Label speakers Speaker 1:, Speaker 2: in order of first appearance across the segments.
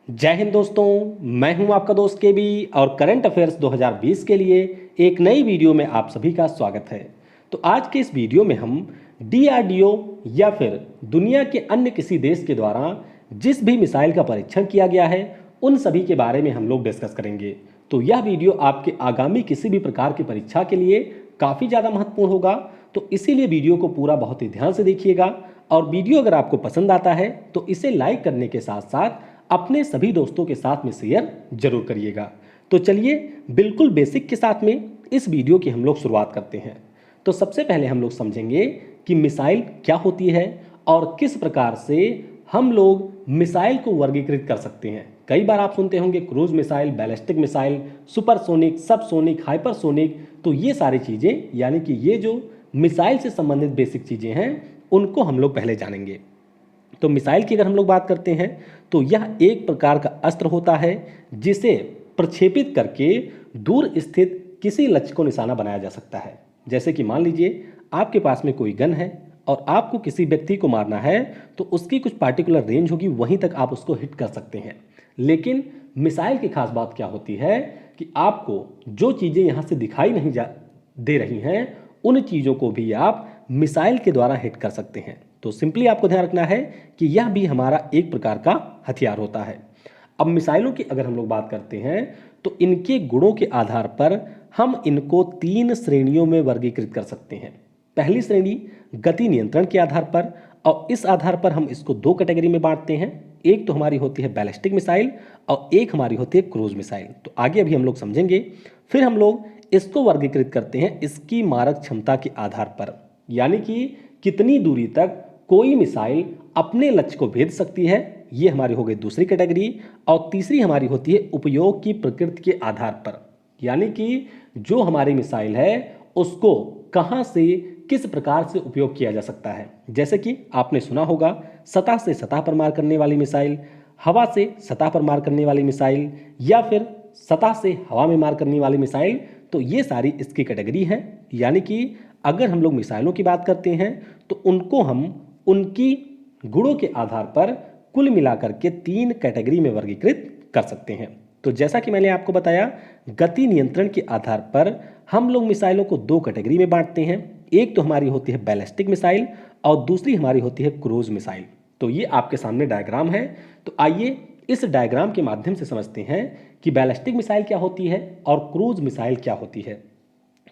Speaker 1: जय हिंद दोस्तों। मैं हूं आपका दोस्त केबी और करंट अफेयर्स 2020 के लिए एक नई वीडियो में आप सभी का स्वागत है। तो आज के इस वीडियो में हम डीआरडीओ या फिर दुनिया के अन्य किसी देश के द्वारा जिस भी मिसाइल का परीक्षण किया गया है उन सभी के बारे में हम लोग डिस्कस करेंगे। तो यह वीडियो आपके आगामी किसी भी प्रकार की परीक्षा के लिए काफ़ी ज़्यादा महत्वपूर्ण होगा। तो इसीलिए वीडियो को पूरा बहुत ही ध्यान से देखिएगा और वीडियो अगर आपको पसंद आता है तो इसे लाइक करने के साथ साथ अपने सभी दोस्तों के साथ में शेयर जरूर करिएगा। तो चलिए बिल्कुल बेसिक के साथ में इस वीडियो की हम लोग शुरुआत करते हैं। तो सबसे पहले हम लोग समझेंगे कि मिसाइल क्या होती है और किस प्रकार से हम लोग मिसाइल को वर्गीकृत कर सकते हैं। कई बार आप सुनते होंगे cruise missile, ballistic missile, supersonic, subsonic, hypersonic. तो ये सारी चीज़ें यानी कि ये जो मिसाइल से संबंधित बेसिक चीज़ें हैं उनको हम लोग पहले जानेंगे। तो मिसाइल की अगर हम लोग बात करते हैं तो यह एक प्रकार का अस्त्र होता है जिसे प्रक्षेपित करके दूर स्थित किसी लक्ष्य को निशाना बनाया जा सकता है। जैसे कि मान लीजिए आपके पास में कोई गन है और आपको किसी व्यक्ति को मारना है तो उसकी कुछ पार्टिकुलर रेंज होगी, वहीं तक आप उसको हिट कर सकते हैं। लेकिन मिसाइल की खास बात क्या होती है कि आपको जो चीज़ें यहाँ से दिखाई नहीं दे रही हैं उन चीज़ों को भी आप मिसाइल के द्वारा हिट कर सकते हैं। तो सिंपली आपको ध्यान रखना है कि यह भी हमारा एक प्रकार का हथियार होता है। अब मिसाइलों की अगर हम लोग बात करते हैं तो इनके गुणों के आधार पर हम इनको 3 श्रेणियों में वर्गीकृत कर सकते हैं। पहली श्रेणी गति नियंत्रण के आधार पर, और इस आधार पर हम इसको 2 कैटेगरी में बांटते हैं। एक तो हमारी होती है बैलिस्टिक मिसाइल और एक हमारी होती है क्रूज मिसाइल। तो आगे अभी हम लोग समझेंगे। फिर हम लोग इसको वर्गीकृत करते हैं इसकी मारक क्षमता के आधार पर, यानी कि कितनी दूरी तक कोई मिसाइल अपने लक्ष्य को भेद सकती है। ये हमारी हो गई दूसरी कैटेगरी। और तीसरी हमारी होती है उपयोग की प्रकृति के आधार पर, यानी कि जो हमारी मिसाइल है उसको कहां से किस प्रकार से उपयोग किया जा सकता है। जैसे कि आपने सुना होगा सतह से सतह पर मार करने वाली मिसाइल, हवा से सतह पर मार करने वाली मिसाइल, या फिर सतह से हवा में मार करने वाली मिसाइल। तो ये सारी इसकी कैटेगरी है। यानी कि अगर हम लोग मिसाइलों की बात करते हैं तो उनको हम उनकी गुणों के आधार पर कुल मिलाकर के 3 कैटेगरी में वर्गीकृत कर सकते हैं। तो जैसा कि मैंने आपको बताया, गति नियंत्रण के आधार पर हम लोग मिसाइलों को 2 कैटेगरी में बांटते हैं। एक तो हमारी होती है बैलिस्टिक मिसाइल और दूसरी हमारी होती है क्रूज मिसाइल। तो ये आपके सामने डायग्राम है। तो आइए इस डायग्राम के माध्यम से समझते हैं कि बैलिस्टिक मिसाइल क्या होती है और क्रूज मिसाइल क्या होती है।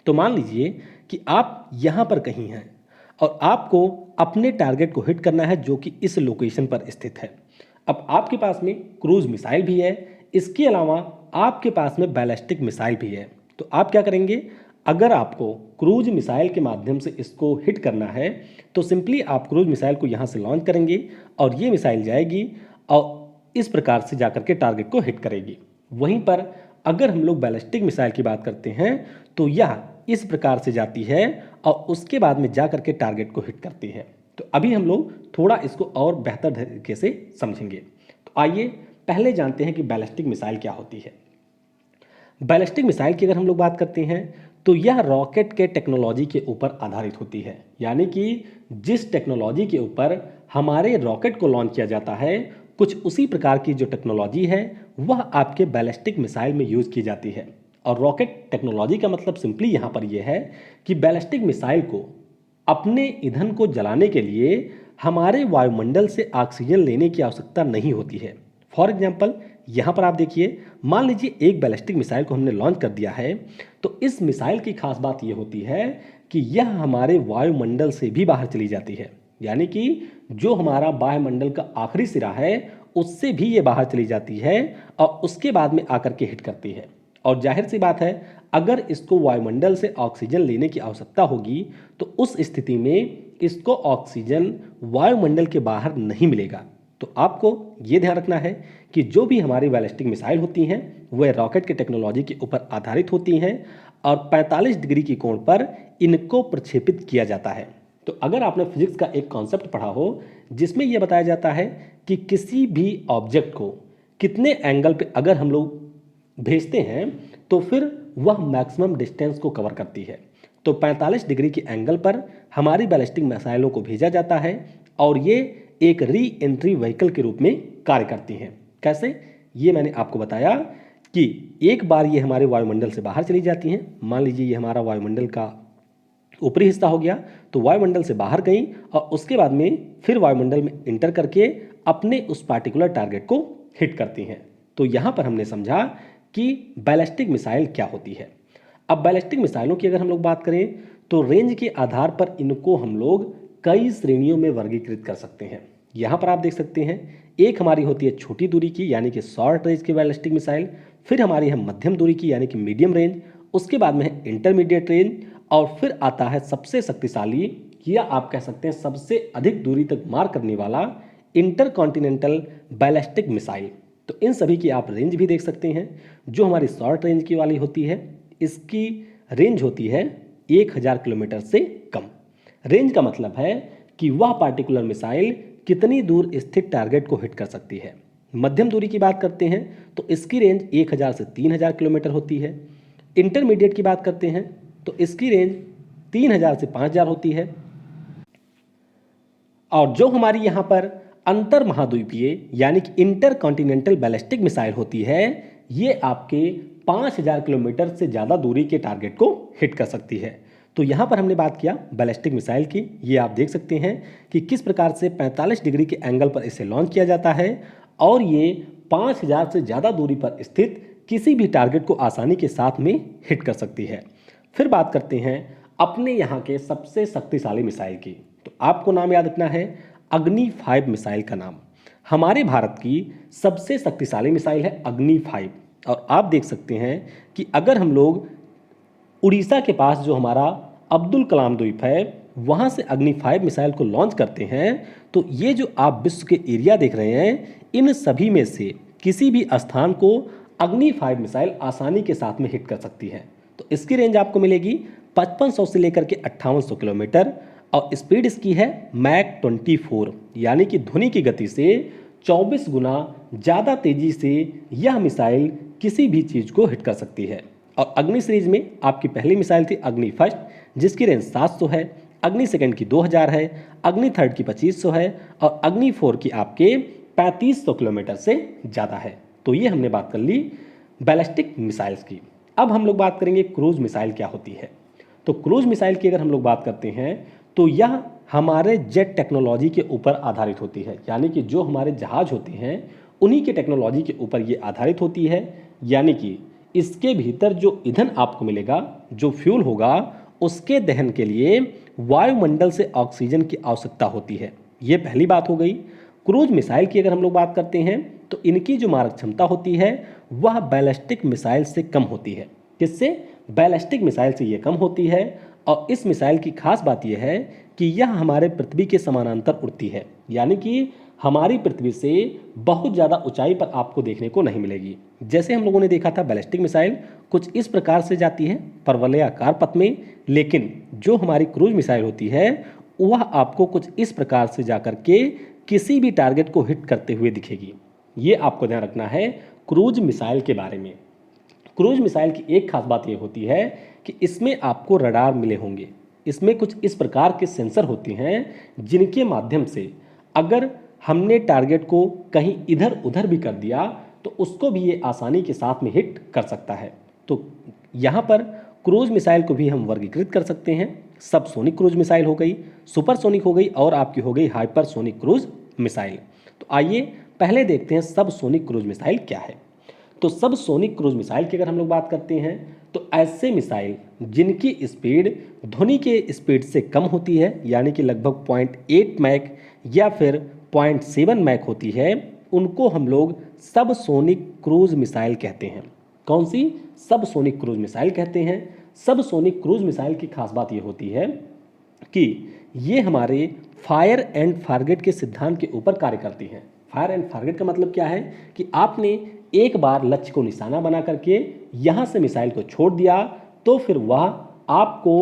Speaker 1: तो मान लीजिए कि आप यहाँ पर कहीं हैं और आपको अपने टारगेट को हिट करना है जो कि इस लोकेशन पर स्थित है। अब आपके पास में क्रूज मिसाइल भी है, इसके अलावा आपके पास में बैलिस्टिक मिसाइल भी है। तो आप क्या करेंगे, अगर आपको क्रूज मिसाइल के माध्यम से इसको हिट करना है तो सिंपली आप क्रूज मिसाइल को यहाँ से लॉन्च करेंगे और ये मिसाइल जाएगी और इस प्रकार से जाकर के टारगेट को हिट करेगी। वहीं पर अगर हम लोग बैलिस्टिक मिसाइल की बात करते हैं तो यह इस प्रकार से जाती है और उसके बाद में जा करके टारगेट को हिट करती है। तो अभी हम लोग थोड़ा इसको और बेहतर तरीके से समझेंगे। तो आइए पहले जानते हैं कि बैलिस्टिक मिसाइल क्या होती है। बैलिस्टिक मिसाइल की अगर हम लोग बात करते हैं तो यह रॉकेट के टेक्नोलॉजी के ऊपर आधारित होती है। यानी कि जिस टेक्नोलॉजी के ऊपर हमारे रॉकेट को लॉन्च किया जाता है कुछ उसी प्रकार की जो टेक्नोलॉजी है वह आपके बैलिस्टिक मिसाइल में यूज़ की जाती है। और रॉकेट टेक्नोलॉजी का मतलब सिंपली यहाँ पर यह है कि बैलिस्टिक मिसाइल को अपने ईंधन को जलाने के लिए हमारे वायुमंडल से ऑक्सीजन लेने की आवश्यकता नहीं होती है। फॉर एग्जाम्पल यहाँ पर आप देखिए, मान लीजिए एक बैलिस्टिक मिसाइल को हमने लॉन्च कर दिया है तो इस मिसाइल की खास बात यह होती है कि यह हमारे वायुमंडल से भी बाहर चली जाती है। यानी कि जो हमारा वायुमंडल का आखिरी सिरा है उससे भी ये बाहर चली जाती है और उसके बाद में आकर के हिट करती है। और जाहिर सी बात है अगर इसको वायुमंडल से ऑक्सीजन लेने की आवश्यकता होगी तो उस स्थिति में इसको ऑक्सीजन वायुमंडल के बाहर नहीं मिलेगा। तो आपको ये ध्यान रखना है कि जो भी हमारी बैलिस्टिक मिसाइल होती हैं वह रॉकेट के टेक्नोलॉजी के ऊपर आधारित होती हैं और 45 डिग्री की कोण पर इनको प्रक्षेपित किया जाता है। तो अगर आपने फिजिक्स का एक कॉन्सेप्ट पढ़ा हो जिसमें यह बताया जाता है कि किसी भी ऑब्जेक्ट को कितने एंगल पे अगर हम लोग भेजते हैं तो फिर वह मैक्सिमम डिस्टेंस को कवर करती है। तो 45 डिग्री के एंगल पर हमारी बैलिस्टिक मिसाइलों को भेजा जाता है और ये एक री एंट्री व्हीकल के रूप में कार्य करती हैं। कैसे? ये मैंने आपको बताया कि एक बार ये हमारे वायुमंडल से बाहर चली जाती हैं। मान लीजिए ये हमारा वायुमंडल का ऊपरी हिस्सा हो गया, तो वायुमंडल से बाहर गई और उसके बाद में फिर वायुमंडल में इंटर करके अपने उस पार्टिकुलर टारगेट को हिट करती हैं। तो यहाँ पर हमने समझा कि बैलिस्टिक मिसाइल क्या होती है। अब बैलिस्टिक मिसाइलों की अगर हम लोग बात करें तो रेंज के आधार पर इनको हम लोग कई श्रेणियों में वर्गीकृत कर सकते हैं। यहाँ पर आप देख सकते हैं, एक हमारी होती है छोटी दूरी की यानी कि शॉर्ट रेंज की बैलिस्टिक मिसाइल, फिर हमारी है मध्यम दूरी की यानी कि मीडियम रेंज, उसके बाद में है इंटरमीडिएट रेंज, और फिर आता है सबसे शक्तिशाली या आप कह सकते हैं सबसे अधिक दूरी तक मार करने वाला इंटरकॉन्टिनेंटल बैलिस्टिक मिसाइल। तो इन सभी की आप रेंज भी देख सकते हैं। जो हमारी शॉर्ट रेंज की वाली होती है इसकी रेंज होती है 1000 किलोमीटर से कम। रेंज का मतलब है कि वह पार्टिकुलर मिसाइल कितनी दूर स्थित टारगेट को हिट कर सकती है। मध्यम दूरी की बात करते हैं तो इसकी रेंज 1000 से 3000 किलोमीटर होती है। इंटरमीडिएट की बात करते हैं तो इसकी रेंज 3000 से 5000 होती है। और जो हमारी यहाँ पर अंतर महाद्वीपीय यानी कि इंटरकॉन्टिनेंटल बैलिस्टिक मिसाइल होती है, ये आपके 5000 किलोमीटर से ज़्यादा दूरी के टारगेट को हिट कर सकती है। तो यहाँ पर हमने बात किया बैलिस्टिक मिसाइल की। ये आप देख सकते हैं कि किस प्रकार से 45 डिग्री के एंगल पर इसे लॉन्च किया जाता है और ये 5000 से ज़्यादा दूरी पर स्थित किसी भी टारगेट को आसानी के साथ में हिट कर सकती है। फिर बात करते हैं अपने यहाँ के सबसे शक्तिशाली मिसाइल की। तो आपको नाम याद रखना है अग्नि 5 मिसाइल का नाम। हमारे भारत की सबसे शक्तिशाली मिसाइल है अग्नि 5। और आप देख सकते हैं कि अगर हम लोग उड़ीसा के पास जो हमारा अब्दुल कलाम द्वीप है वहाँ से अग्नि 5 मिसाइल को लॉन्च करते हैं, तो ये जो आप विश्व के एरिया देख रहे हैं इन सभी में से किसी भी स्थान को अग्नि 5 मिसाइल आसानी के साथ में हिट कर सकती है। तो इसकी रेंज आपको मिलेगी 5500 से लेकर के 5800 किलोमीटर और स्पीड इसकी है मैक 24 यानी कि ध्वनि की गति से 24 गुना ज़्यादा तेजी से यह मिसाइल किसी भी चीज़ को हिट कर सकती है। और अग्नि सीरीज में आपकी पहली मिसाइल थी अग्नि फर्स्ट जिसकी रेंज 700 है, अग्नि सेकंड की 2000 है, अग्नि थर्ड की 2500 है और अग्नि 4 की आपके 3500 किलोमीटर से ज़्यादा है। तो ये हमने बात कर ली बैलिस्टिक मिसाइल्स की। अब हम लोग बात करेंगे क्रूज मिसाइल क्या होती है। तो क्रूज मिसाइल की अगर हम लोग बात करते हैं तो यह हमारे जेट टेक्नोलॉजी के ऊपर आधारित होती है, यानी कि जो हमारे जहाज होते हैं उन्हीं के टेक्नोलॉजी के ऊपर ये आधारित होती है। यानी कि इसके भीतर जो ईंधन आपको मिलेगा, जो फ्यूल होगा, उसके दहन के लिए वायुमंडल से ऑक्सीजन की आवश्यकता होती है। ये पहली बात हो गई। क्रूज मिसाइल की अगर हम लोग बात करते हैं तो इनकी जो मारक क्षमता होती है वह बैलिस्टिक मिसाइल से कम होती है। किससे? बैलिस्टिक मिसाइल से ये कम होती है। और इस मिसाइल की खास बात यह है कि यह हमारे पृथ्वी के समानांतर उड़ती है, यानी कि हमारी पृथ्वी से बहुत ज़्यादा ऊंचाई पर आपको देखने को नहीं मिलेगी। जैसे हम लोगों ने देखा था बैलिस्टिक मिसाइल कुछ इस प्रकार से जाती है परवलयाकार पथ में, लेकिन जो हमारी क्रूज मिसाइल होती है वह आपको कुछ इस प्रकार से जाकर के किसी भी टारगेट को हिट करते हुए दिखेगी। ये आपको ध्यान रखना है क्रूज मिसाइल के बारे में। क्रूज मिसाइल की एक खास बात यह होती है कि इसमें आपको रडार मिले होंगे। इसमें कुछ इस प्रकार के सेंसर होते हैं जिनके माध्यम से अगर हमने टारगेट को कहीं इधर उधर भी कर दिया तो उसको भी ये आसानी के साथ में हिट कर सकता है। तो यहाँ पर क्रूज मिसाइल को भी हम वर्गीकृत कर सकते हैं। सब सोनिक क्रूज मिसाइल हो गई, सुपरसोनिक हो गई और आपकी हो गई हाइपरसोनिक क्रूज मिसाइल। तो आइए पहले देखते हैं सब सोनिक क्रूज मिसाइल क्या है। तो सब सोनिक क्रूज मिसाइल की अगर हम लोग बात करते हैं तो ऐसे मिसाइल जिनकी स्पीड ध्वनि के स्पीड से कम होती है, यानी कि लगभग 0.8 मैक या फिर 0.7 मैक होती है, उनको हम लोग सब सोनिक क्रूज मिसाइल कहते हैं। कौन सी? सब सोनिक क्रूज मिसाइल कहते हैं। सब सोनिक क्रूज मिसाइल की खास बात ये होती है कि ये हमारे फायर एंड फारगेट के सिद्धांत के ऊपर कार्य करती हैं। फायर एंड फारगेट का मतलब क्या है कि आपने एक बार लक्ष्य को निशाना बना करके यहाँ से मिसाइल को छोड़ दिया तो फिर वह आपको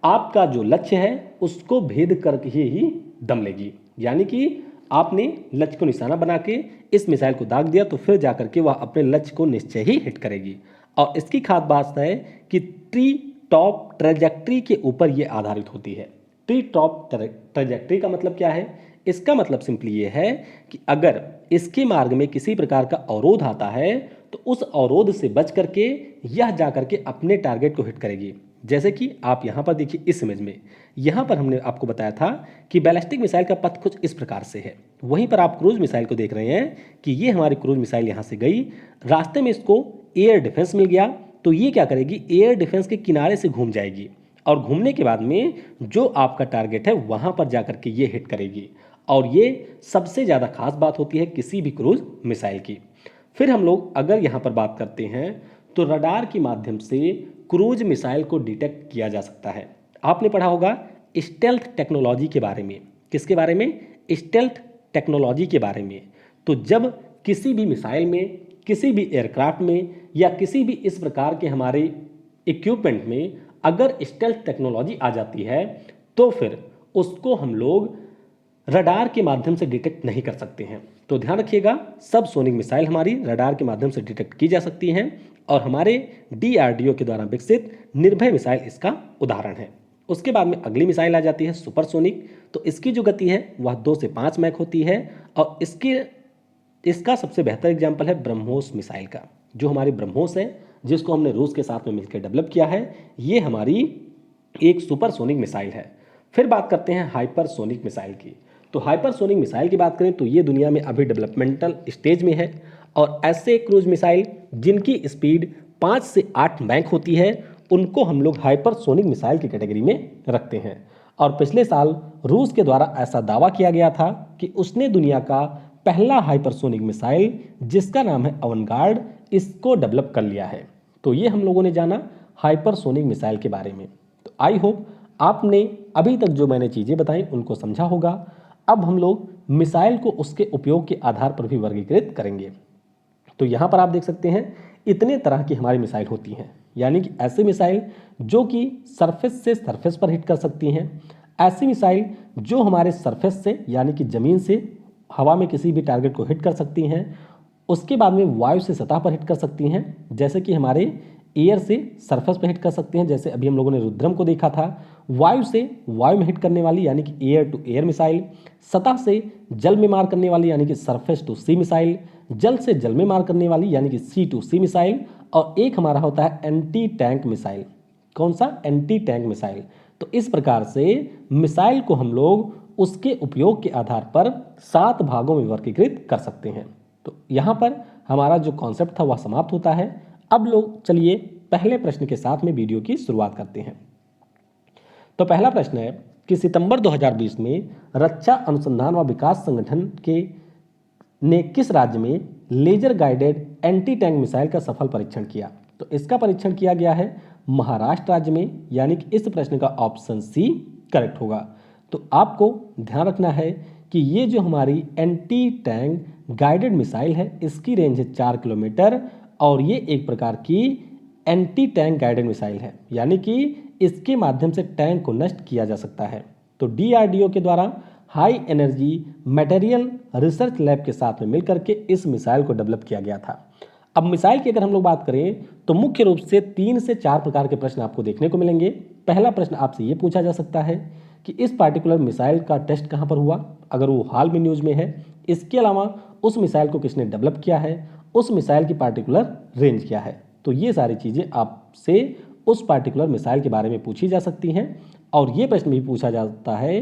Speaker 1: आपका जो लक्ष्य है उसको भेद करके ही दम लेगी। यानी कि आपने लक्ष्य को निशाना बना के इस मिसाइल को दाग दिया तो फिर जाकर के वह अपने लक्ष्य को निश्चय ही हिट करेगी। और इसकी खास बात है कि ट्री टॉप ट्रेजेक्ट्री के ऊपर यह आधारित होती है। ट्री टॉप ट्रेजेक्ट्री का मतलब क्या है? इसका मतलब सिंपली ये है कि अगर इसके मार्ग में किसी प्रकार का अवरोध आता है तो उस अवरोध से बच करके यह जा करके अपने टारगेट को हिट करेगी। जैसे कि आप यहाँ पर देखिए इस इमेज में, यहाँ पर हमने आपको बताया था कि बैलिस्टिक मिसाइल का पथ कुछ इस प्रकार से है। वहीं पर आप क्रूज मिसाइल को देख रहे हैं कि ये हमारी क्रूज मिसाइल यहाँ से गई, रास्ते में इसको एयर डिफेंस मिल गया, तो ये क्या करेगी, एयर डिफेंस के किनारे से घूम जाएगी और घूमने के बाद में जो आपका टारगेट है वहाँ पर जा करके ये हिट करेगी। और ये सबसे ज़्यादा खास बात होती है किसी भी क्रूज मिसाइल की। फिर हम लोग अगर यहाँ पर बात करते हैं तो रडार के माध्यम से क्रूज मिसाइल को डिटेक्ट किया जा सकता है। आपने पढ़ा होगा स्टेल्थ टेक्नोलॉजी के बारे में। किसके बारे में? स्टेल्थ टेक्नोलॉजी के बारे में। तो जब किसी भी मिसाइल में, किसी भी एयरक्राफ्ट में या किसी भी इस प्रकार के हमारे इक्विपमेंट में अगर स्टेल्थ टेक्नोलॉजी आ जाती है तो फिर उसको हम लोग रडार के माध्यम से डिटेक्ट नहीं कर सकते हैं। तो ध्यान रखिएगा, सब सोनिक मिसाइल हमारी रडार के माध्यम से डिटेक्ट की जा सकती हैं और हमारे DRDO के द्वारा विकसित निर्भय मिसाइल इसका उदाहरण है। उसके बाद में अगली मिसाइल आ जाती है सुपरसोनिक। तो इसकी जो गति है वह 2 से 5 मैक होती है और इसका सबसे बेहतर एग्जाम्पल है ब्रह्मोस मिसाइल का। जो हमारी ब्रह्मोस है जिसको हमने रूस के साथ में मिलकर डेवलप किया है, ये हमारी एक सुपरसोनिक मिसाइल है। फिर बात करते हैं हाइपरसोनिक मिसाइल की। तो हाइपरसोनिक मिसाइल की बात करें तो ये दुनिया में अभी डेवलपमेंटल स्टेज में है और ऐसे क्रूज मिसाइल जिनकी स्पीड 5 से 8 मैक होती है उनको हम लोग हाइपरसोनिक मिसाइल की कैटेगरी में रखते हैं। और पिछले साल रूस के द्वारा ऐसा दावा किया गया था कि उसने दुनिया का पहला हाइपरसोनिक मिसाइल जिसका नाम है अवनगार्ड, इसको डेवलप कर लिया है। तो ये हम लोगों ने जाना हाइपरसोनिक मिसाइल के बारे में। तो आई होप आपने अभी तक जो मैंने चीज़ें बताई उनको समझा होगा। अब हम लोग मिसाइल को उसके उपयोग के आधार पर भी वर्गीकृत करेंगे। तो यहाँ पर आप देख सकते हैं इतने तरह की हमारी मिसाइल होती हैं, यानी कि ऐसे मिसाइल जो कि सरफेस से सरफेस पर हिट कर सकती हैं, ऐसी मिसाइल जो हमारे सरफेस से यानी कि ज़मीन से हवा में किसी भी टारगेट को हिट कर सकती हैं, उसके बाद में वायु से सतह पर हिट कर सकती हैं, जैसे कि हमारे एयर से सरफेस पर हिट कर सकते हैं, जैसे अभी हम लोगों ने रुद्रम को देखा था। वायु से वायु में हिट करने वाली यानी कि एयर टू एयर मिसाइल, सतह से जल में मार करने वाली यानी कि सरफेस टू सी मिसाइल, जल से जल में मार करने वाली यानी कि सी टू सी मिसाइल, और एक हमारा होता है एंटी टैंक मिसाइल। कौन सा? Anti tank missile. तो इस प्रकार से मिसाइल को हम लोग उसके उपयोग के आधार पर 7 भागों में वर्गीकृत कर सकते हैं। तो यहाँ पर हमारा जो कॉन्सेप्ट था वह समाप्त होता है। अब लोग चलिए पहले प्रश्न के साथ में वीडियो की शुरुआत करते हैं। तो पहला प्रश्न है कि सितंबर 2020 में रक्षा अनुसंधान व विकास संगठन ने किस राज्य में laser guided anti tank missile का सफल परीक्षण किया? तो इसका परीक्षण किया गया है महाराष्ट्र राज्य में, यानी कि इस प्रश्न का ऑप्शन सी करेक्ट होगा। तो आपको ध्यान रखना है कि ये जो हमारी एंटी टैंक गाइडेड मिसाइल है इसकी रेंज है 4 किलोमीटर और ये एक प्रकार की एंटी टैंक गाइडेड मिसाइल है, यानी कि इसके माध्यम से टैंक को नष्ट किया जा सकता है। तो DRDO के द्वारा high energy material research lab के साथ में मिलकर के इस मिसाइल को डेवलप किया गया था। अब मिसाइल की अगर हम लोग बात करें तो मुख्य रूप से 3 से 4 प्रकार के प्रश्न आपको देखने को मिलेंगे। पहला प्रश्न आपसे ये पूछा जा सकता है कि इस पार्टिकुलर मिसाइल का टेस्ट कहाँ पर हुआ, अगर वो हाल में न्यूज़ में है। इसके अलावा उस मिसाइल को किसने डेवलप किया है, उस मिसाइल की पार्टिकुलर रेंज क्या है। तो ये सारी चीज़ें आपसे उस पार्टिकुलर मिसाइल के बारे में पूछी जा सकती हैं। और ये प्रश्न भी पूछा जाता है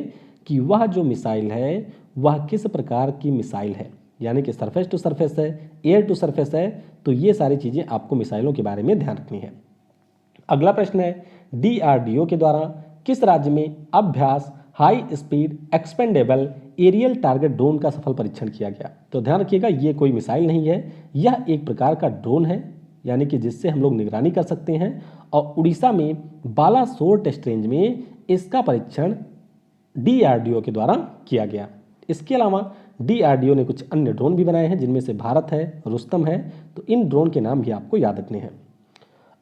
Speaker 1: कि वह जो मिसाइल है वह किस प्रकार की मिसाइल है, यानी कि सरफेस टू सरफेस है, एयर टू सरफेस है। तो ये सारी चीज़ें आपको मिसाइलों के बारे में ध्यान रखनी है। अगला प्रश्न है DRDO के द्वारा किस राज्य में Abhyas high speed expendable aerial target drone का सफल परीक्षण किया गया? तो ध्यान रखिएगा ये कोई मिसाइल नहीं है, यह एक प्रकार का ड्रोन है, यानी कि जिससे हम लोग निगरानी कर सकते हैं। और उड़ीसा में बालासोर टेस्ट रेंज में इसका परीक्षण DRDO के द्वारा किया गया। इसके अलावा DRDO ने कुछ अन्य ड्रोन भी बनाए हैं जिनमें से भारत है, रुस्तम है। तो इन ड्रोन के नाम भी आपको याद रखने हैं।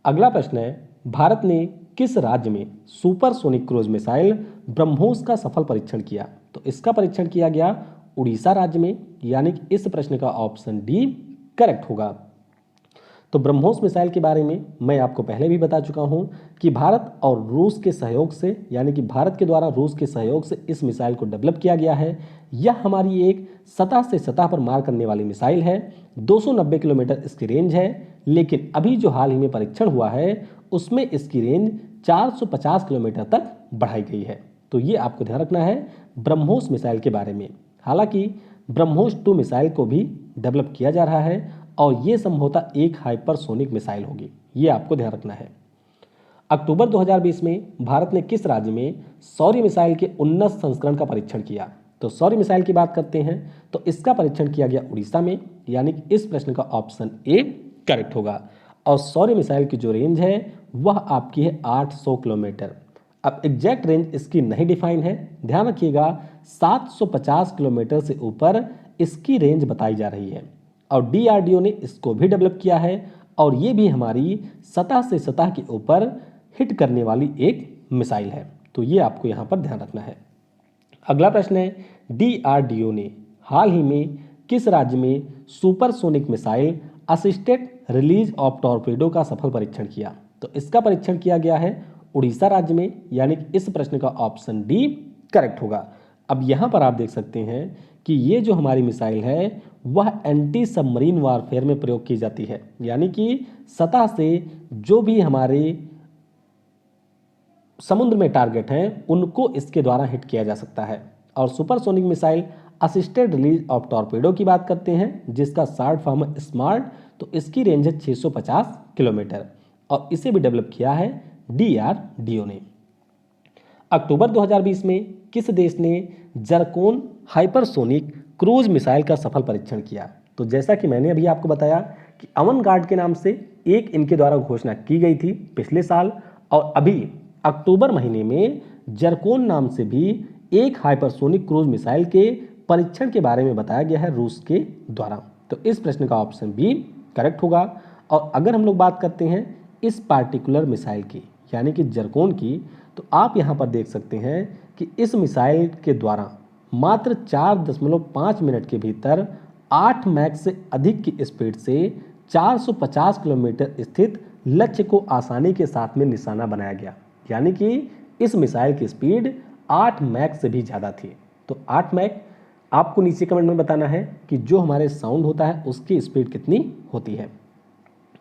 Speaker 1: अगला प्रश्न है भारत ने किस राज्य में सुपरसोनिक क्रूज मिसाइल ब्रह्मोस का सफल परीक्षण किया? तो इसका परीक्षण किया गया उड़ीसा राज्य में, यानी कि इस प्रश्न का ऑप्शन डी करेक्ट होगा। तो ब्रह्मोस मिसाइल के बारे में मैं आपको पहले भी बता चुका हूं कि भारत और रूस के सहयोग से, यानी कि भारत के द्वारा रूस के सहयोग से इस मिसाइल को डेवलप किया गया है। यह हमारी एक सतह से सतह पर मार करने वाली मिसाइल है। 290 किलोमीटर इसकी रेंज है, लेकिन अभी जो हाल ही में परीक्षण हुआ है उसमें इसकी रेंज 450 किलोमीटर तक बढ़ाई गई है। तो ये आपको ध्यान रखना है ब्रह्मोस मिसाइल के बारे में। हालांकि ब्रह्मोस 2 मिसाइल को भी डेवलप किया जा रहा है और ये संभवतः एक हाइपरसोनिक मिसाइल होगी, ये आपको ध्यान रखना है। अक्टूबर 2020 में भारत ने किस राज्य में शौर्य मिसाइल के उन्नत संस्करण का परीक्षण किया? तो शौर्य मिसाइल की बात करते हैं तो इसका परीक्षण किया गया उड़ीसा में, यानी कि इस प्रश्न का ऑप्शन ए करेक्ट होगा। और शौर्य मिसाइल की जो रेंज है वह आपकी है 800 किलोमीटर। अब एग्जैक्ट रेंज इसकी नहीं डिफाइन है, ध्यान रखिएगा 750 किलोमीटर से ऊपर इसकी रेंज बताई जा रही है। और डीआरडीओ ने इसको भी डेवलप किया है और ये भी हमारी सतह से सतह के ऊपर हिट करने वाली एक मिसाइल है। तो ये आपको यहाँ पर ध्यान रखना है। अगला प्रश्न है, डीआरडीओ ने हाल ही में किस राज्य में supersonic missile assisted release of torpedo का सफल परीक्षण किया? तो इसका परीक्षण किया गया है उड़ीसा राज्य में, यानी कि इस प्रश्न का ऑप्शन डी करेक्ट होगा। अब यहाँ पर आप देख सकते हैं कि ये जो हमारी मिसाइल है वह एंटी सबमरीन वारफेयर में प्रयोग की जाती है, यानी कि सतह से जो भी हमारे समुद्र में टारगेट हैं उनको इसके द्वारा हिट किया जा सकता है। और supersonic missile assisted release of torpedo की बात करते हैं जिसका शॉर्ट फॉर्म है स्मार्ट, तो इसकी रेंज है 650 किलोमीटर और इसे भी डेवलप किया है डीआरडीओ ने। अक्टूबर 2020 में किस देश ने जरकोन हाइपरसोनिक क्रूज मिसाइल का सफल परीक्षण किया? तो जैसा कि मैंने अभी आपको बताया कि अवनगार्ड के नाम से एक इनके द्वारा घोषणा की गई थी पिछले साल, और अभी अक्टूबर महीने में जरकोन नाम से भी एक हाइपरसोनिक क्रूज मिसाइल के परीक्षण के बारे में बताया गया है रूस के द्वारा। तो इस प्रश्न का ऑप्शन बी करेक्ट होगा। और अगर हम लोग बात करते हैं इस पार्टिकुलर मिसाइल की, यानी कि जरकोन की, तो आप यहाँ पर देख सकते हैं कि इस मिसाइल के द्वारा मात्र 4.5 मिनट के भीतर 8 मैक से अधिक की स्पीड से 450 किलोमीटर स्थित लक्ष्य को आसानी के साथ में निशाना बनाया गया, यानी कि इस मिसाइल की स्पीड 8 मैक से भी ज़्यादा थी। तो 8 मैक आपको नीचे कमेंट में बताना है कि जो हमारे साउंड होता है उसकी स्पीड कितनी होती है।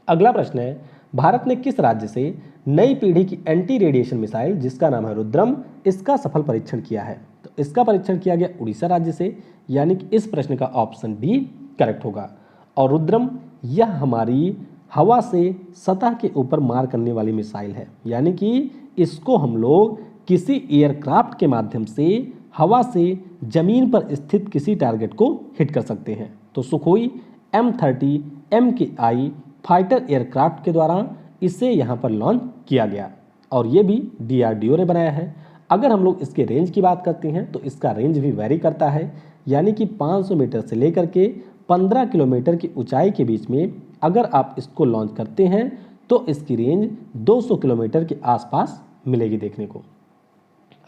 Speaker 1: अगला प्रश्न है, भारत ने किस राज्य से नई पीढ़ी की एंटी रेडिएशन मिसाइल जिसका नाम है रुद्रम, इसका सफल परीक्षण किया है? तो इसका परीक्षण किया गया उड़ीसा राज्य से, यानी कि इस प्रश्न का ऑप्शन बी करेक्ट होगा। और रुद्रम यह हमारी हवा से सतह के ऊपर मार करने वाली मिसाइल है, यानी कि इसको हम लोग किसी एयरक्राफ्ट के माध्यम से हवा से जमीन पर स्थित किसी टारगेट को हिट कर सकते हैं। तो Sukhoi M30 MKI fighter aircraft के द्वारा इसे यहाँ पर लॉन्च किया गया और ये भी डीआरडीओ ने बनाया है। अगर हम लोग इसके रेंज की बात करते हैं तो इसका रेंज भी वेरी करता है, यानी कि 500 मीटर से लेकर के 15 किलोमीटर की ऊंचाई के बीच में अगर आप इसको लॉन्च करते हैं तो इसकी रेंज 200 किलोमीटर के आसपास मिलेगी देखने को।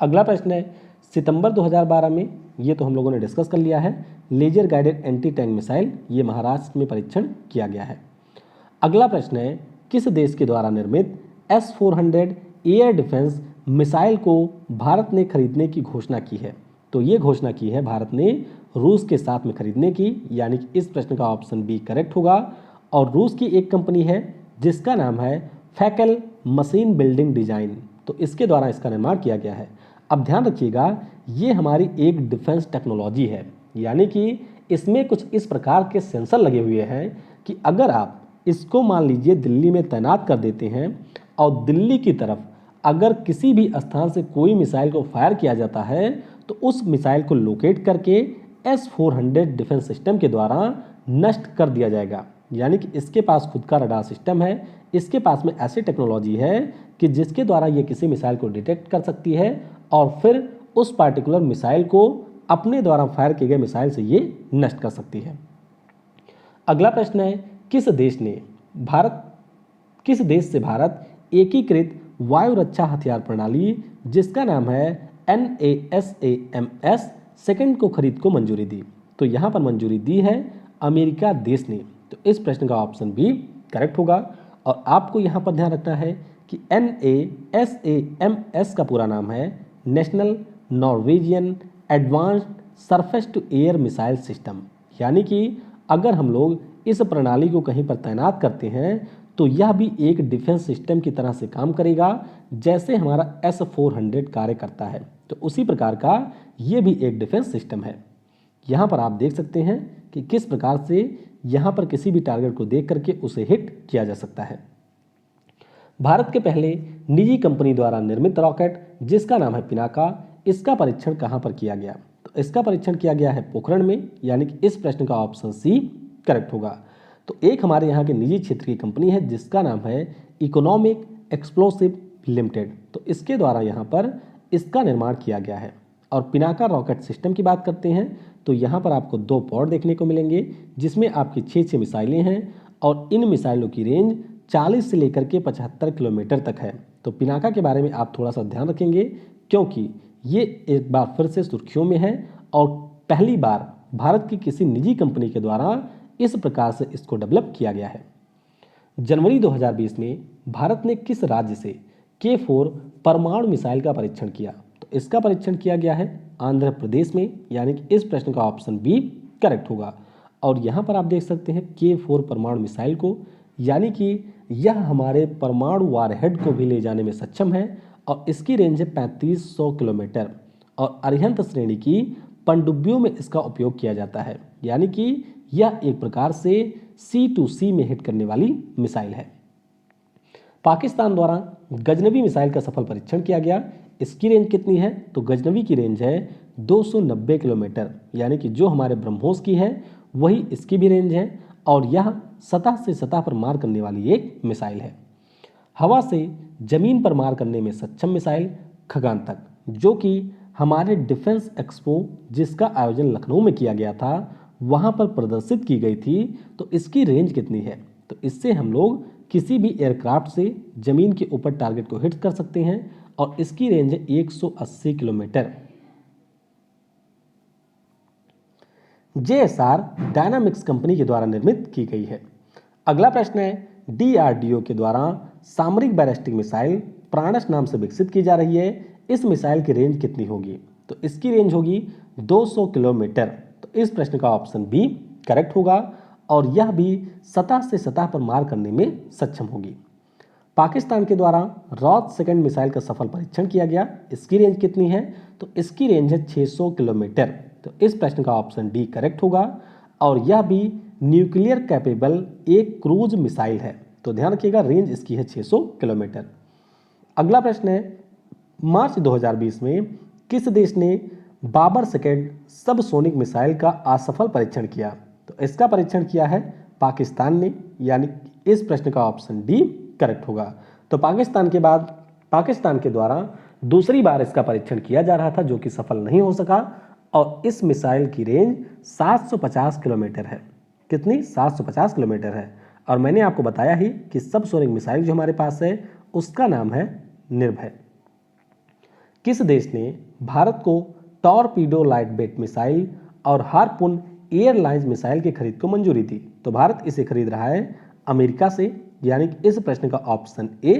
Speaker 1: अगला प्रश्न है, सितंबर 2012 में, ये तो हम लोगों ने डिस्कस कर लिया है, laser guided anti tank missile ये महाराष्ट्र में परीक्षण किया गया है। अगला प्रश्न है, किस देश के द्वारा निर्मित S-400 एयर डिफेंस मिसाइल को भारत ने खरीदने की घोषणा की है? तो ये घोषणा की है भारत ने रूस के साथ में खरीदने की, यानी कि इस प्रश्न का ऑप्शन बी करेक्ट होगा। और रूस की एक कंपनी है जिसका नाम है फैकल मशीन बिल्डिंग डिजाइन, तो इसके द्वारा इसका निर्माण किया गया है। अब ध्यान रखिएगा ये हमारी एक डिफेंस टेक्नोलॉजी है, यानी कि इसमें कुछ इस प्रकार के सेंसर लगे हुए हैं कि अगर आप इसको मान लीजिए दिल्ली में तैनात कर देते हैं और दिल्ली की तरफ अगर किसी भी स्थान से कोई मिसाइल को फायर किया जाता है तो उस मिसाइल को लोकेट करके S-400 डिफेंस सिस्टम के द्वारा नष्ट कर दिया जाएगा। यानी कि इसके पास खुद का रडार सिस्टम है, इसके पास में ऐसी टेक्नोलॉजी है कि जिसके द्वारा ये किसी मिसाइल को डिटेक्ट कर सकती है और फिर उस पार्टिकुलर मिसाइल को अपने द्वारा फायर किए गए मिसाइल से ये नष्ट कर सकती है। अगला प्रश्न है, किस देश से भारत एकीकृत वायु रक्षा हथियार प्रणाली जिसका नाम है NASAMS सेकंड को खरीद को मंजूरी दी? तो यहाँ पर मंजूरी दी है अमेरिका देश ने। तो इस प्रश्न का ऑप्शन बी करेक्ट होगा। और आपको यहाँ पर ध्यान रखना है कि NASAMS का पूरा नाम है national Norwegian advanced surface to air missile system, यानी कि अगर हम लोग इस प्रणाली को कहीं पर तैनात करते हैं तो यह भी एक डिफेंस सिस्टम की तरह से काम करेगा, जैसे हमारा S-400 कार्य करता है। तो उसी प्रकार का ये भी एक डिफेंस सिस्टम है। यहाँ पर आप देख सकते हैं कि किस प्रकार से यहाँ पर किसी भी टारगेट को देख करके उसे हिट किया जा सकता है। भारत के पहले निजी कंपनी द्वारा निर्मित रॉकेट जिसका नाम है पिनाका, इसका परीक्षण कहाँ पर किया गया? तो इसका परीक्षण किया गया है पोखरण में, यानी कि इस प्रश्न का ऑप्शन सी करेक्ट होगा। तो एक हमारे यहाँ के निजी क्षेत्र की कंपनी है जिसका नाम है इकोनॉमिक एक्सप्लोसिव लिमिटेड, तो इसके द्वारा यहाँ पर इसका निर्माण किया गया है। और पिनाका रॉकेट सिस्टम की बात करते हैं तो यहाँ पर आपको 2 पॉड देखने को मिलेंगे जिसमें आपकी 6 मिसाइलें हैं और इन मिसाइलों की रेंज 40 से लेकर के 75 किलोमीटर तक है। तो पिनाका के बारे में आप थोड़ा सा ध्यान रखेंगे क्योंकि ये एक बार फिर से सुर्खियों में है और पहली बार भारत की किसी निजी कंपनी के द्वारा इस प्रकार से इसको डेवलप किया गया है। जनवरी 2020 में भारत ने किस राज्य से K4 परमाणु मिसाइल का परीक्षण किया? तो इसका परीक्षण किया गया है आंध्र प्रदेश में, यानी कि इस प्रश्न का ऑप्शन बी करेक्ट होगा। और यहाँ पर आप देख सकते हैं K4 परमाणु मिसाइल को, यानी कि यह हमारे परमाणु वारहेड को भी ले जाने में सक्षम है और इसकी रेंज है 3500 किलोमीटर और अरिहंत श्रेणी की पनडुब्बियों में इसका उपयोग किया जाता है, यानी कि यह एक प्रकार से C2C में हिट करने वाली मिसाइल है। पाकिस्तान द्वारा गजनवी मिसाइल का सफल परीक्षण किया गया, इसकी रेंज कितनी है? तो गजनवी की रेंज है 290 किलोमीटर, यानी कि जो हमारे ब्रह्मोस की है वही इसकी भी रेंज है और यह सतह से सतह पर मार करने वाली एक मिसाइल है। हवा से जमीन पर मार करने में सक्षम मिसाइल खगान तक, जो कि हमारे डिफेंस एक्सपो जिसका आयोजन लखनऊ में किया गया था वहाँ पर प्रदर्शित की गई थी, तो इसकी रेंज कितनी है? तो इससे हम लोग किसी भी एयरक्राफ्ट से जमीन के ऊपर टारगेट को हिट कर सकते हैं और इसकी रेंज है 180 किलोमीटर। JSR डायनामिक्स कंपनी के द्वारा निर्मित की गई है। अगला प्रश्न है DRDO के द्वारा सामरिक बैलिस्टिक मिसाइल प्राणस नाम से विकसित की जा रही है, इस मिसाइल की रेंज कितनी होगी? तो इसकी रेंज होगी 200 किलोमीटर। तो इस प्रश्न का ऑप्शन बी करेक्ट होगा और यह भी सतह से सतह पर मार करने में सक्षम होगी। पाकिस्तान के द्वारा रॉद सेकंड मिसाइल का सफल परीक्षण किया गया, इसकी रेंज कितनी है? तो इसकी रेंज है 600 किलोमीटर। तो इस प्रश्न का ऑप्शन डी करेक्ट होगा और यह भी न्यूक्लियर कैपेबल एक क्रूज मिसाइल है। तो ध्यान रखिएगा रेंज इसकी है 600 किलोमीटर। अगला प्रश्न है मार्च 2020 में किस देश ने बाबर सेकंड सबसोनिक मिसाइल का असफल परीक्षण किया? तो इसका परीक्षण किया है पाकिस्तान ने, यानी इस प्रश्न का ऑप्शन डी करेक्ट होगा। तो पाकिस्तान के बाद पाकिस्तान के द्वारा दूसरी बार इसका परीक्षण किया जा रहा था जो कि सफल नहीं हो सका और इस मिसाइल की रेंज 750 किलोमीटर है। कितनी? 750 किलोमीटर है। और मैंने आपको बताया ही कि सबसोनिक मिसाइल जो हमारे पास है उसका नाम है निर्भय। किस देश ने भारत को टॉरपीडो लाइट वेट मिसाइल और हार्पून एयरलाइंस मिसाइल की खरीद को मंजूरी दी? तो भारत इसे खरीद रहा है अमेरिका से, यानी कि इस प्रश्न का ऑप्शन ए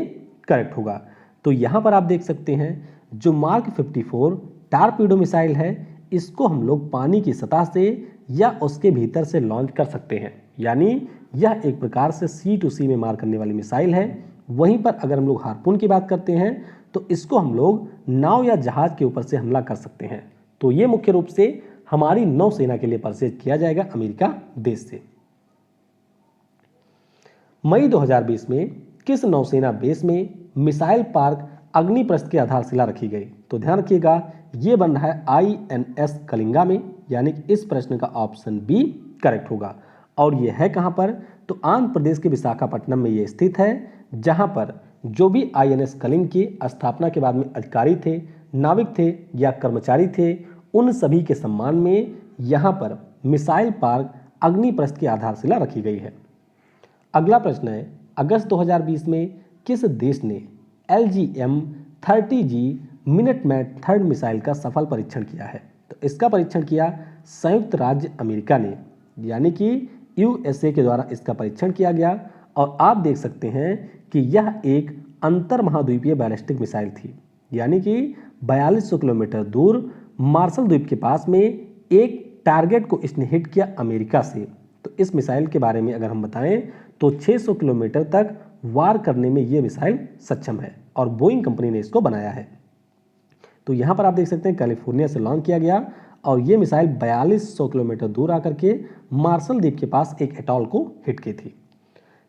Speaker 1: करेक्ट होगा। तो यहाँ पर आप देख सकते हैं जो मार्क 54 टॉरपीडो मिसाइल है इसको हम लोग पानी की सतह से या उसके भीतर से लॉन्च कर सकते हैं, यानी यह एक प्रकार से C2C में मार करने वाली मिसाइल है। वहीं पर अगर हम लोग हार्पून की बात करते हैं तो इसको हम लोग नाव या जहाज के ऊपर से हमला कर सकते हैं। तो ये मुख्य रूप से हमारी नौसेना के लिए परचेज किया जाएगा अमेरिका देश से। मई 2020 में किस नौसेना बेस में मिसाइल पार्क अग्निप्रस्थ की आधारशिला रखी गई? तो ध्यान रखिएगा ये बन रहा है INS कलिंगा में, यानी कि इस प्रश्न का ऑप्शन बी करेक्ट होगा। और ये है कहां पर? तो आंध्र प्रदेश के विशाखापट्टनम में ये स्थित है, जहां पर जो भी INS कलिंग की स्थापना के बाद में अधिकारी थे, नाविक थे या कर्मचारी थे, उन सभी के सम्मान में यहाँ पर मिसाइल पार्क अग्निप्रस्थ की आधारशिला रखी गई है। अगला प्रश्न है अगस्त 2020 में किस देश ने LGM-30G मिनटमैन थर्ड मिसाइल का सफल परीक्षण किया है? तो इसका परीक्षण किया संयुक्त राज्य अमेरिका ने, यानी कि USA के द्वारा इसका परीक्षण किया गया और आप देख सकते हैं कि यह एक अंतर महाद्वीपीय बैलिस्टिक मिसाइल थी, यानी कि 4200 किलोमीटर दूर मार्शल द्वीप के पास में एक टारगेट को इसने हिट किया अमेरिका से। तो इस मिसाइल के बारे में अगर हम बताएं तो 600 किलोमीटर तक वार करने में ये मिसाइल सक्षम है और बोइंग कंपनी ने इसको बनाया है। तो यहाँ पर आप देख सकते हैं कैलिफोर्निया से लॉन्च किया गया और ये मिसाइल 4200 किलोमीटर दूर आकर के मार्शल द्वीप के पास एक एटॉल को हिट की थी।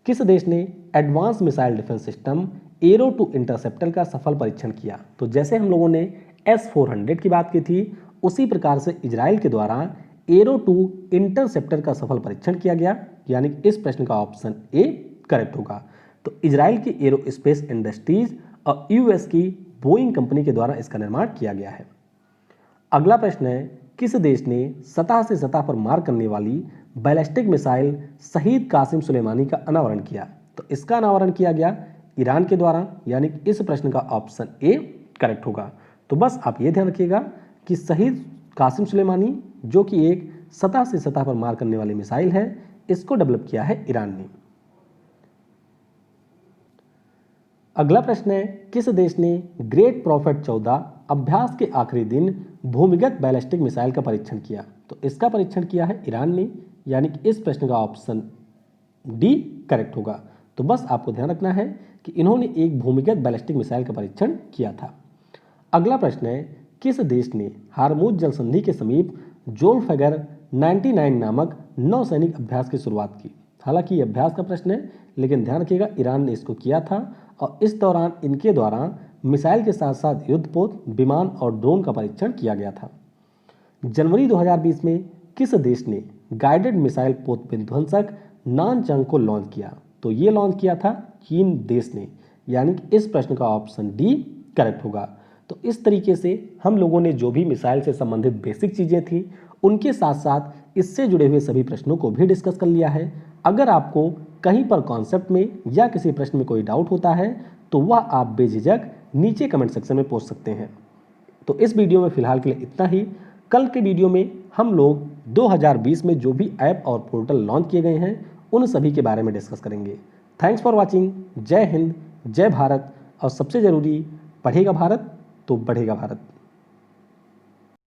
Speaker 1: किस देश ने advance missile defence system arrow 2 interceptor का सफल परीक्षण किया? तो जैसे हम लोगों ने S-400 की बात की थी, उसी प्रकार से इजराइल के द्वारा एरो 2 इंटरसेप्टर का सफल परीक्षण किया गया, यानी इस प्रश्न का ऑप्शन ए करेक्ट होगा। तो इजराइल की एरोस्पेस इंडस्ट्रीज और यूएस की बोइंग कंपनी के द्वारा इसका निर्माण किया गया है। अगला प्रश्न है, किस देश ने सतह से सतह पर मार करने वाली बैलिस्टिक मिसाइल शहीद कासिम सुलेमानी का अनावरण किया? तो इसका अनावरण किया गया ईरान के द्वारा, यानी इस प्रश्न का ऑप्शन ए करेक्ट होगा। तो बस आप ये ध्यान रखिएगा कि शहीद कासिम सुलेमानी जो कि एक सतह से सतह पर मार करने वाली मिसाइल है, इसको डेवलप किया है ईरान ने। अगला प्रश्न है, किस देश ने ग्रेट प्रॉफिट 14 अभ्यास के आखिरी दिन भूमिगत बैलिस्टिक मिसाइल का परीक्षण किया? तो इसका परीक्षण किया है ईरान ने, यानी कि इस प्रश्न का ऑप्शन डी करेक्ट होगा। तो बस आपको ध्यान रखना है कि इन्होंने एक भूमिगत बैलिस्टिक मिसाइल का परीक्षण किया था। अगला प्रश्न है, किस देश ने हार्मुज जल संधि के समीप जोल्फगर 99 नामक नौसैनिक अभ्यास की शुरुआत की? हालांकि ये अभ्यास का प्रश्न है, लेकिन ध्यान रखिएगा ईरान ने इसको किया था और इस दौरान इनके द्वारा मिसाइल के साथ साथ युद्धपोत, विमान और ड्रोन का परीक्षण किया गया था। जनवरी 2020 में किस देश ने गाइडेड मिसाइल पोत विध्वंसक नानचंग को लॉन्च किया? तो ये लॉन्च किया था चीन देश ने, यानी कि इस प्रश्न का ऑप्शन डी करेक्ट होगा। तो इस तरीके से हम लोगों ने जो भी मिसाइल से संबंधित बेसिक चीज़ें थी, उनके साथ साथ इससे जुड़े हुए सभी प्रश्नों को भी डिस्कस कर लिया है। अगर आपको कहीं पर कॉन्सेप्ट में या किसी प्रश्न में कोई डाउट होता है तो वह आप बेझिझक नीचे कमेंट सेक्शन में पूछ सकते हैं। तो इस वीडियो में फिलहाल के लिए इतना ही। कल के वीडियो में हम लोग 2020 में जो भी ऐप और पोर्टल लॉन्च किए गए हैं उन सभी के बारे में डिस्कस करेंगे। Thanks for watching. जय हिंद, जय भारत और सबसे ज़रूरी, पढ़ेगा भारत तो बढ़ेगा भारत।